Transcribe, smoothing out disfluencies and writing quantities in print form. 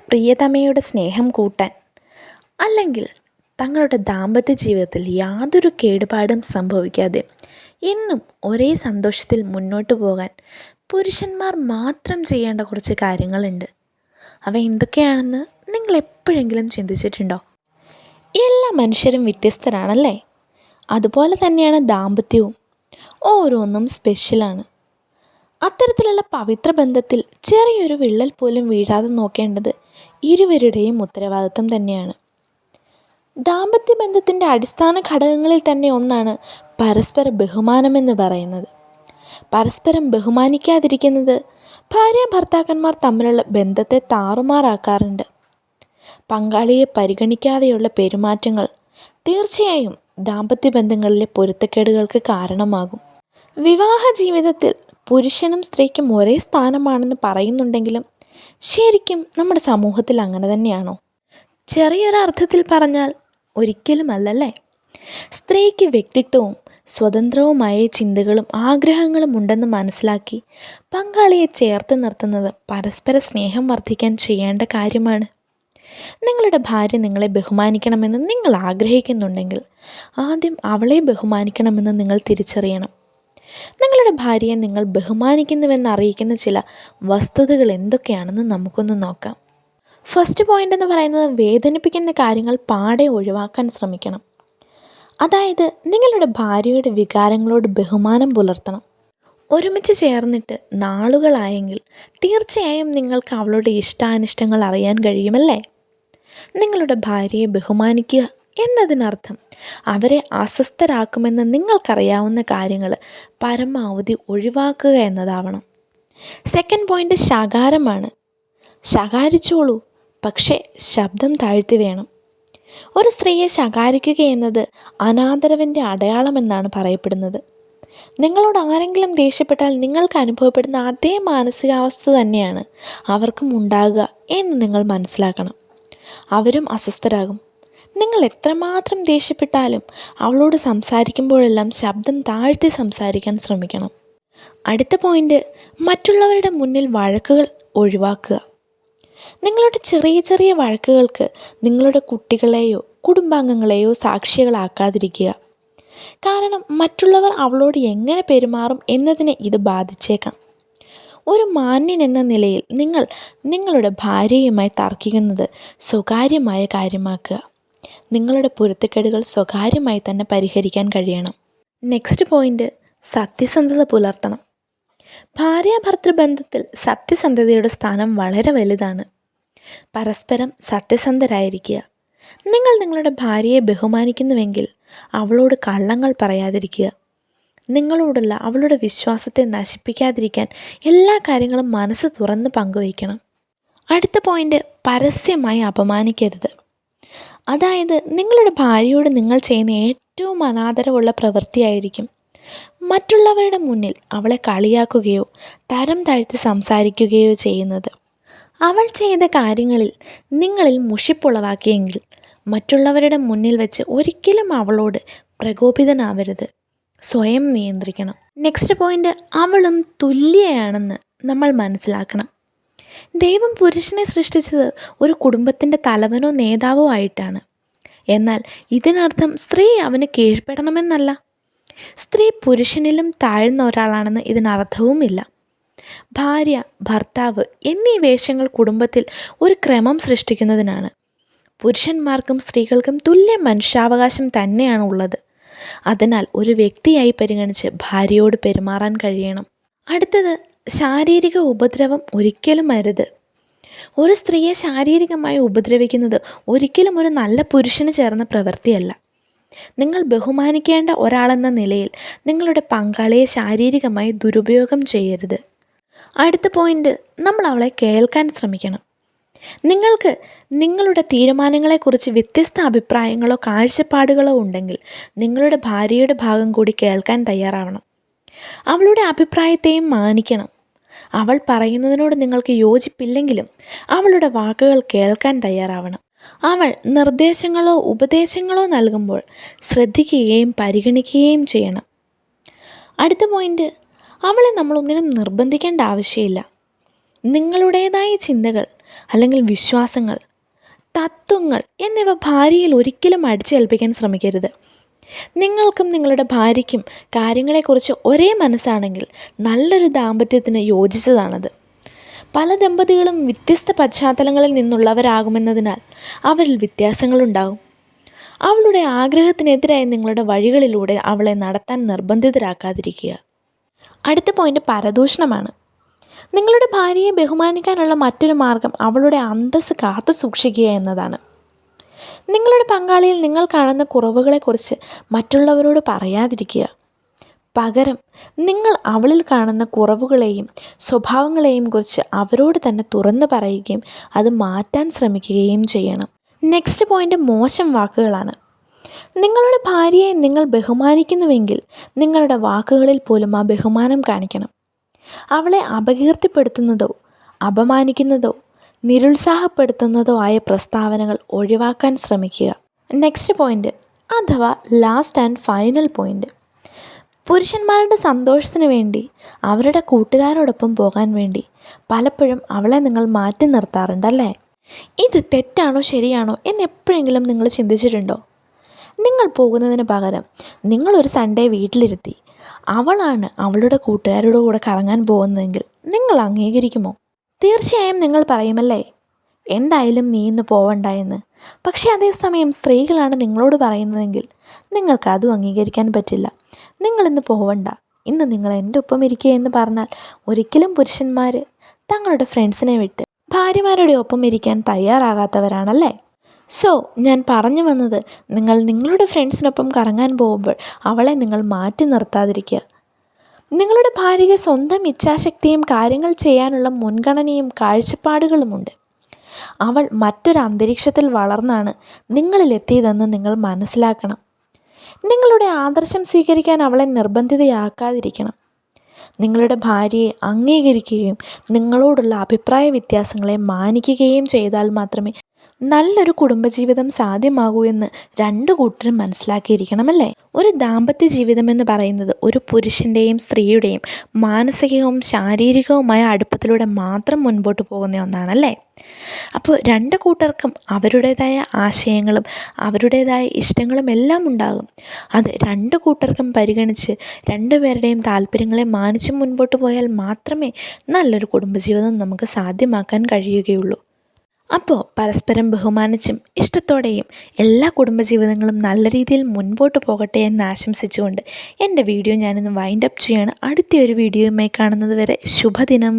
പ്രിയതമയുടെ സ്നേഹം കൂട്ടാൻ, അല്ലെങ്കിൽ തങ്ങളുടെ ദാമ്പത്യ ജീവിതത്തിൽ യാതൊരു കേടുപാടും സംഭവിക്കാതെ എന്നും ഒരേ സന്തോഷത്തിൽ മുന്നോട്ട് പോകാൻ പുരുഷന്മാർ മാത്രം ചെയ്യേണ്ട കുറച്ച് കാര്യങ്ങളുണ്ട്. അവ എന്തൊക്കെയാണെന്ന് നിങ്ങൾ എപ്പോഴെങ്കിലും ചിന്തിച്ചിട്ടുണ്ടോ? എല്ലാ മനുഷ്യരും വ്യത്യസ്തരാണല്ലേ? അതുപോലെ തന്നെയാണ് ദാമ്പത്യവും. ഓരോന്നും സ്പെഷ്യലാണ്. അത്തരത്തിലുള്ള പവിത്ര ബന്ധത്തിൽ ചെറിയൊരു വിള്ളൽ പോലും വീഴാതെ നോക്കേണ്ടത് ഇരുവരുടെയും ഉത്തരവാദിത്വം തന്നെയാണ്. ദാമ്പത്യ ബന്ധത്തിൻ്റെ അടിസ്ഥാന ഘടകങ്ങളിൽ തന്നെ ഒന്നാണ് പരസ്പര ബഹുമാനമെന്ന് പറയുന്നത്. പരസ്പരം ബഹുമാനിക്കാതിരിക്കുന്നത് ഭാര്യ ഭർത്താക്കന്മാർ തമ്മിലുള്ള ബന്ധത്തെ താറുമാറാക്കാറുണ്ട്. പങ്കാളിയെ പരിഗണിക്കാതെയുള്ള പെരുമാറ്റങ്ങൾ തീർച്ചയായും ദാമ്പത്യ ബന്ധങ്ങളിലെ പൊരുത്തക്കേടുകൾക്ക് കാരണമാകും. വിവാഹ ജീവിതത്തിൽ പുരുഷനും സ്ത്രീക്കും ഒരേ സ്ഥാനമാണെന്ന് പറയുന്നുണ്ടെങ്കിലും ശരിക്കും നമ്മുടെ സമൂഹത്തിൽ അങ്ങനെ തന്നെയാണോ? ചെറിയൊരർത്ഥത്തിൽ പറഞ്ഞാൽ ഒരിക്കലും അല്ലല്ലേ. സ്ത്രീക്ക് വ്യക്തിത്വവും സ്വതന്ത്രവുമായ ചിന്തകളും ആഗ്രഹങ്ങളും ഉണ്ടെന്ന് മനസ്സിലാക്കി പങ്കാളിയെ ചേർത്ത് നിർത്തുന്നത് പരസ്പര സ്നേഹം വർദ്ധിക്കാൻ ചെയ്യേണ്ട കാര്യമാണ്. നിങ്ങളുടെ ഭാര്യ നിങ്ങളെ ബഹുമാനിക്കണമെന്ന് നിങ്ങൾ ആഗ്രഹിക്കുന്നുണ്ടെങ്കിൽ ആദ്യം അവളെ ബഹുമാനിക്കണമെന്ന് നിങ്ങൾ തിരിച്ചറിയണം. നിങ്ങളുടെ ഭാര്യയെ നിങ്ങൾ ബഹുമാനിക്കുന്നുവെന്ന് അറിയിക്കുന്ന ചില വസ്തുതകൾ എന്തൊക്കെയാണെന്ന് നമുക്കൊന്ന് നോക്കാം. ഫസ്റ്റ് പോയിന്റ് എന്ന് പറയുന്നത്, വേദനിപ്പിക്കുന്ന കാര്യങ്ങൾ പാടെ ഒഴിവാക്കാൻ ശ്രമിക്കണം. അതായത് നിങ്ങളുടെ ഭാര്യയുടെ വികാരങ്ങളോട് ബഹുമാനം പുലർത്തണം. ഒരുമിച്ച് ചേർന്നിട്ട് നാളുകളായെങ്കിൽ തീർച്ചയായും നിങ്ങൾക്ക് അവളുടെ ഇഷ്ടാനിഷ്ടങ്ങൾ അറിയാൻ കഴിയുമല്ലേ? നിങ്ങളുടെ ഭാര്യയെ ബഹുമാനിക്കുക എന്നതിനർത്ഥം അവരെ അസ്വസ്ഥരാക്കുമെന്ന് നിങ്ങൾക്കറിയാവുന്ന കാര്യങ്ങൾ പരമാവധി ഒഴിവാക്കുക എന്നതാവണം. Second point ശകാരമാണ്. ശകാരിച്ചോളൂ, പക്ഷേ ശബ്ദം താഴ്ത്തി വേണം. ഒരു സ്ത്രീയെ ശകാരിക്കുക എന്നത് അനാദരവിൻ്റെ അടയാളമെന്നാണ് പറയപ്പെടുന്നത്. നിങ്ങളോട് ആരെങ്കിലും ദേഷ്യപ്പെട്ടാൽ നിങ്ങൾക്ക് അനുഭവപ്പെടുന്ന അതേ മാനസികാവസ്ഥ തന്നെയാണ് അവർക്കും ഉണ്ടാകുക എന്ന് നിങ്ങൾ മനസ്സിലാക്കണം. അവരും അസ്വസ്ഥരാകും. നിങ്ങൾ എത്രമാത്രം ദേഷ്യപ്പെട്ടാലും അവളോട് സംസാരിക്കുമ്പോഴെല്ലാം ശബ്ദം താഴ്ത്തി സംസാരിക്കാൻ ശ്രമിക്കണം. അടുത്ത പോയിന്റ്, മറ്റുള്ളവരുടെ മുന്നിൽ വഴക്കുകൾ ഒഴിവാക്കുക. നിങ്ങളുടെ ചെറിയ ചെറിയ വഴക്കുകൾക്ക് നിങ്ങളുടെ കുട്ടികളെയോ കുടുംബാംഗങ്ങളെയോ സാക്ഷികളാക്കാതിരിക്കുക. കാരണം മറ്റുള്ളവർ അവളോട് എങ്ങനെ പെരുമാറും എന്നതിനെ ഇത് ബാധിച്ചേക്കാം. ഒരു മാന്യൻ എന്ന നിലയിൽ നിങ്ങൾ നിങ്ങളുടെ ഭാര്യയുമായി തർക്കിക്കുന്നത് സ്വകാര്യമായ കാര്യമാക്കുക. നിങ്ങളുടെ പൊരുത്തക്കേടുകൾ സ്വകാര്യമായി തന്നെ പരിഹരിക്കാൻ കഴിയണം. നെക്സ്റ്റ് പോയിന്റ്, സത്യസന്ധത പുലർത്തണം. ഭാര്യ ഭർത്തൃബന്ധത്തിൽ സത്യസന്ധതയുടെ സ്ഥാനം വളരെ വലുതാണ്. പരസ്പരം സത്യസന്ധരായിരിക്കുക. നിങ്ങൾ നിങ്ങളുടെ ഭാര്യയെ ബഹുമാനിക്കുന്നുവെങ്കിൽ അവളോട് കള്ളങ്ങൾ പറയാതിരിക്കുക. നിങ്ങളോടുള്ള അവളുടെ വിശ്വാസത്തെ നശിപ്പിക്കാതിരിക്കാൻ എല്ലാ കാര്യങ്ങളും മനസ്സ് തുറന്ന് പങ്കുവയ്ക്കണം. അടുത്ത പോയിന്റ്, പരസ്യമായി അപമാനിക്കരുത്. അതായത് നിങ്ങളുടെ ഭാര്യയോട് നിങ്ങൾ ചെയ്യുന്ന ഏറ്റവും അനാദരവുള്ള പ്രവൃത്തിയായിരിക്കും മറ്റുള്ളവരുടെ മുന്നിൽ അവളെ കളിയാക്കുകയോ തരം താഴ്ത്തി സംസാരിക്കുകയോ ചെയ്യുന്നത്. അവൾ ചെയ്ത കാര്യങ്ങളിൽ നിങ്ങളിൽ മുഷിപ്പുളവാക്കിയെങ്കിൽ മറ്റുള്ളവരുടെ മുന്നിൽ വെച്ച് ഒരിക്കലും അവളോട് പ്രകോപിതനാവരുത്. സ്വയം നിയന്ത്രിക്കണം. നെക്സ്റ്റ് പോയിന്റ്, അവളും തുല്യയാണെന്ന് നമ്മൾ മനസ്സിലാക്കണം. ദൈവം പുരുഷനെ സൃഷ്ടിച്ചത് ഒരു കുടുംബത്തിൻ്റെ തലവനോ നേതാവോ ആയിട്ടാണ്. എന്നാൽ ഇതിനർത്ഥം സ്ത്രീ അവന് കീഴ്പ്പെടണമെന്നല്ല. സ്ത്രീ പുരുഷനിലും താഴ്ന്ന ഒരാളാണെന്ന് ഇതിനർത്ഥവുമില്ല. ഭാര്യ, ഭർത്താവ് എന്നീ വേഷങ്ങൾ കുടുംബത്തിൽ ഒരു ക്രമം സൃഷ്ടിക്കുന്നതിനാണ്. പുരുഷന്മാർക്കും സ്ത്രീകൾക്കും തുല്യ മനുഷ്യാവകാശം തന്നെയാണ് ഉള്ളത്. അതിനാൽ ഒരു വ്യക്തിയായി പരിഗണിച്ച് ഭാര്യയോട് പെരുമാറാൻ കഴിയണം. അടുത്തത്, ശാരീരിക ഉപദ്രവം ഒരിക്കലും അരുത്. ഒരു സ്ത്രീയെ ശാരീരികമായി ഉപദ്രവിക്കുന്നത് ഒരിക്കലും ഒരു നല്ല പുരുഷന് ചേർന്ന പ്രവൃത്തിയല്ല. നിങ്ങൾ ബഹുമാനിക്കേണ്ട ഒരാളെന്ന നിലയിൽ നിങ്ങളുടെ പങ്കാളിയെ ശാരീരികമായി ദുരുപയോഗം ചെയ്യരുത്. അടുത്ത പോയിന്റ്, നമ്മൾ അവളെ കേൾക്കാൻ ശ്രമിക്കണം. നിങ്ങൾക്ക് നിങ്ങളുടെ തീരുമാനങ്ങളെക്കുറിച്ച് വ്യത്യസ്ത അഭിപ്രായങ്ങളോ കാഴ്ചപ്പാടുകളോ ഉണ്ടെങ്കിൽ നിങ്ങളുടെ ഭാര്യയുടെ ഭാഗം കൂടി കേൾക്കാൻ തയ്യാറാവണം. അവളുടെ അഭിപ്രായത്തെയും മാനിക്കണം. അവൾ പറയുന്നതിനോട് നിങ്ങൾക്ക് യോജിപ്പില്ലെങ്കിലും അവളുടെ വാക്കുകൾ കേൾക്കാൻ തയ്യാറാവണം. അവൾ നിർദ്ദേശങ്ങളോ ഉപദേശങ്ങളോ നൽകുമ്പോൾ ശ്രദ്ധിക്കുകയും പരിഗണിക്കുകയും ചെയ്യണം. അടുത്ത പോയിന്റ്, അവളെ നമ്മളൊന്നിനും നിർബന്ധിക്കേണ്ട ആവശ്യമില്ല. നിങ്ങളുടേതായ ചിന്തകൾ അല്ലെങ്കിൽ വിശ്വാസങ്ങൾ, തത്വങ്ങൾ എന്നിവ ഭാര്യയിൽ ഒരിക്കലും അടിച്ചേൽപ്പിക്കാൻ ശ്രമിക്കരുത്. നിങ്ങൾക്കും നിങ്ങളുടെ ഭാര്യയ്ക്കും കാര്യങ്ങളെക്കുറിച്ച് ഒരേ മനസ്സാണെങ്കിൽ നല്ലൊരു ദാമ്പത്യത്തിന് യോജിച്ചതാണത്. പല ദമ്പതികളും വ്യത്യസ്ത പശ്ചാത്തലങ്ങളിൽ നിന്നുള്ളവരാകുമെന്നതിനാൽ അവരിൽ വ്യത്യാസങ്ങളുണ്ടാകും. അവളുടെ ആഗ്രഹത്തിനെതിരായി നിങ്ങളുടെ വഴികളിലൂടെ അവളെ നടത്താൻ നിർബന്ധിതരാക്കാതിരിക്കുക. അടുത്ത പോയിന്റ് പരദൂഷണമാണ്. നിങ്ങളുടെ ഭാര്യയെ ബഹുമാനിക്കാനുള്ള മറ്റൊരു മാർഗം അവളുടെ അന്തസ്സ് കാത്തു സൂക്ഷിക്കുക എന്നതാണ്. നിങ്ങളുടെ പങ്കാളിയിൽ നിങ്ങൾ കാണുന്ന കുറവുകളെക്കുറിച്ച് മറ്റുള്ളവരോട് പറയാതിരിക്കുക. പകരം നിങ്ങൾ അവളിൽ കാണുന്ന കുറവുകളെയും സ്വഭാവങ്ങളെയും കുറിച്ച് അവരോട് തന്നെ തുറന്നു പറയുകയും അത് മാറ്റാൻ ശ്രമിക്കുകയും ചെയ്യണം. നെക്സ്റ്റ് പോയിന്റ് മോശം വാക്കുകളാണ്. നിങ്ങളുടെ ഭാര്യയെ നിങ്ങൾ ബഹുമാനിക്കുന്നുവെങ്കിൽ നിങ്ങളുടെ വാക്കുകളിൽ പോലും ആ ബഹുമാനം കാണിക്കണം. അവളെ അപകീർത്തിപ്പെടുത്തുന്നതോ അപമാനിക്കുന്നതോ നിരുത്സാഹപ്പെടുത്തുന്നതോ ആയ പ്രസ്താവനകൾ ഒഴിവാക്കാൻ ശ്രമിക്കുക. നെക്സ്റ്റ് പോയിന്റ് അഥവാ ലാസ്റ്റ് ആൻഡ് ഫൈനൽ പോയിന്റ്, പുരുഷന്മാരുടെ സന്തോഷത്തിന് വേണ്ടി അവരുടെ കൂട്ടുകാരോടൊപ്പം പോകാൻ വേണ്ടി പലപ്പോഴും അവളെ നിങ്ങൾ മാറ്റി നിർത്താറുണ്ടല്ലേ? ഇത് തെറ്റാണോ ശരിയാണോ എന്ന് എപ്പോഴെങ്കിലും നിങ്ങൾ ചിന്തിച്ചിട്ടുണ്ടോ? നിങ്ങൾ പോകുന്നതിന് പകരം നിങ്ങളൊരു സൺഡേ വീട്ടിലിരുത്തി അവളാണ് അവളുടെ കൂട്ടുകാരുടെ കൂടെ കറങ്ങാൻ പോകുന്നതെങ്കിൽ നിങ്ങൾ അംഗീകരിക്കുമോ? തീർച്ചയായും നിങ്ങൾ പറയുമല്ലേ, എന്തായാലും നീ ഇന്ന് പോവണ്ട എന്ന്. പക്ഷേ അതേസമയം സ്ത്രീകളാണ് നിങ്ങളോട് പറയുന്നതെങ്കിൽ നിങ്ങൾക്ക് അതും അംഗീകരിക്കാൻ പറ്റില്ല. നിങ്ങളിന്ന് പോവണ്ട, ഇന്ന് നിങ്ങൾ എൻ്റെ ഒപ്പം ഇരിക്കുക എന്ന് പറഞ്ഞാൽ ഒരിക്കലും പുരുഷന്മാർ തങ്ങളുടെ ഫ്രണ്ട്സിനെ വിട്ട് ഭാര്യമാരുടെ ഒപ്പം ഇരിക്കാൻ തയ്യാറാകാത്തവരാണല്ലേ? സോ ഞാൻ പറഞ്ഞു വന്നത്, നിങ്ങൾ നിങ്ങളുടെ ഫ്രണ്ട്സിനൊപ്പം കറങ്ങാൻ പോകുമ്പോൾ അവളെ നിങ്ങൾ മാറ്റി നിർത്താതിരിക്കുക. നിങ്ങളുടെ ഭാര്യയ്ക്ക് സ്വന്തം ഇച്ഛാശക്തിയും കാര്യങ്ങൾ ചെയ്യാനുള്ള മുൻഗണനയും കാഴ്ചപ്പാടുകളുമുണ്ട്. അവൾ മറ്റൊരു അന്തരീക്ഷത്തിൽ വളർന്നാണ് നിങ്ങളിലെത്തിയതെന്ന് നിങ്ങൾ മനസ്സിലാക്കണം. നിങ്ങളുടെ ആദർശം സ്വീകരിക്കാൻ അവളെ നിർബന്ധിതയാക്കാതിരിക്കണം. നിങ്ങളുടെ ഭാര്യയെ അംഗീകരിക്കുകയും നിങ്ങളോടുള്ള അഭിപ്രായ വ്യത്യാസങ്ങളെ മാനിക്കുകയും ചെയ്താൽ മാത്രമേ നല്ലൊരു കുടുംബജീവിതം സാധ്യമാകൂ എന്ന് രണ്ടു കൂട്ടരും മനസ്സിലാക്കിയിരിക്കണമല്ലേ? ഒരു ദാമ്പത്യ ജീവിതം എന്ന് പറയുന്നത് ഒരു പുരുഷൻ്റെയും സ്ത്രീയുടെയും മാനസികവും ശാരീരികവുമായ അടുപ്പത്തിലൂടെ മാത്രം മുൻപോട്ട് പോകുന്ന ഒന്നാണല്ലേ? അപ്പോൾ രണ്ട് കൂട്ടർക്കും അവരുടേതായ ആശയങ്ങളും അവരുടേതായ ഇഷ്ടങ്ങളും എല്ലാം ഉണ്ടാകും. അത് രണ്ട് കൂട്ടർക്കും പരിഗണിച്ച് രണ്ടുപേരുടെയും താല്പര്യങ്ങളെ മാനിച്ച് മുൻപോട്ട് പോയാൽ മാത്രമേ നല്ലൊരു കുടുംബജീവിതം നമുക്ക് സാധ്യമാക്കാൻ കഴിയുകയുള്ളൂ. അപ്പോൾ പരസ്പരം ബഹുമാനിച്ചും ഇഷ്ടത്തോടെയും എല്ലാ കുടുംബജീവിതങ്ങളും നല്ല രീതിയിൽ മുൻപോട്ട് പോകട്ടെ എന്ന് ആശംസിച്ചുകൊണ്ട് എൻ്റെ വീഡിയോ ഞാനിന്ന് വൈൻഡ് അപ്പ് ചെയ്യാണ്. അടുത്ത ഒരു വീഡിയോയുമായി കാണുന്നത് വരെ ശുഭദിനം.